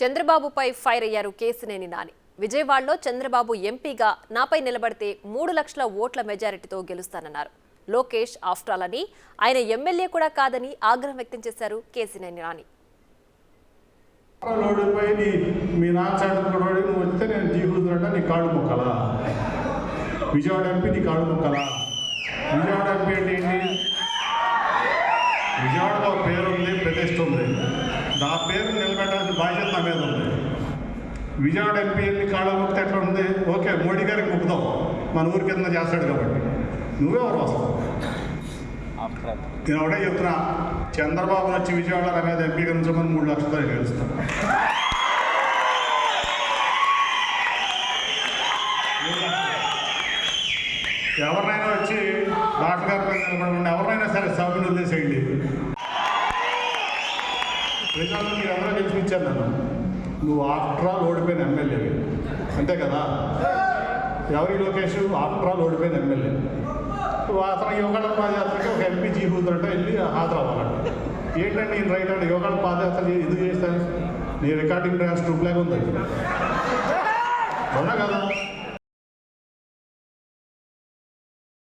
చంద్రబాబుపై ఫైర్ అయ్యారు కేసినేని నాని. విజయవాడలో చంద్రబాబు ఎంపీగా నాపై నిలబడితే 3 లక్షల ఓట్ల మెజారిటీతో గెలుస్తానన్నారు. లోకేష్ ఆఫ్టర్ ఆల్ అని, ఆయన ఎమ్మెల్యే కూడా కాదని ఆగ్రహం వ్యక్తం చేశారు కేసినేని నాని. విజయవాడ ఎంపీ నీ కాళ్ళు మొక్కలా? విజయవాడ ఎంపీ అంటే ఏంటి? విజయవాడలో పేరు ఉంది, ప్రతిష్ట ఉంది. నా పేరు నిలబెట్టాల్సిన బాధ్యత నా మీద ఉంది. విజయవాడ ఎంపీ వెళ్ళి కాళ్ళు మొక్కితే ఎట్లా ఉంది? ఓకే, మోడీ గారికి మొక్కుదాం, మన ఊరి కింద చేస్తాడు కాబట్టి. నువ్వెవరు వస్తావు? నేను ఒకటే చెప్తున్నా, చంద్రబాబు వచ్చి విజయవాడ నా మీద ఎంపీ గెలిచమని 3 లక్షలతో గెలుస్తాను. ఎవరినైనా వచ్చి డాక్టర్ గారి మీద నిలబడకుండా ఎవరినైనా సరే సభ్యులు వదిలేసేయండి. ప్రజలు మీరు ఎవరో గెలిపించారు నన్ను. నువ్వు ఆఫ్టర్ ఆల్ ఓడిపోయిన ఎమ్మెల్యే, అంతే కదా? ఎవరి లోకేష్ ఆఫ్టర్ ఆల్ ఓడిపోయిన ఎమ్మెల్యే. అతను యోగాల పాదయాత్రకి ఒక ఎంపీ జీబూతులంట వెళ్ళి హాజరవ్వాలంట. ఏంటంటే నేను రైట్ అంటే యోగాల పాదయాత్ర ఇది చేస్తాను. నీ రికార్డింగ్ ట్రాన్స్ ట్రూప్ లాగా ఉంది, అవునా కదా?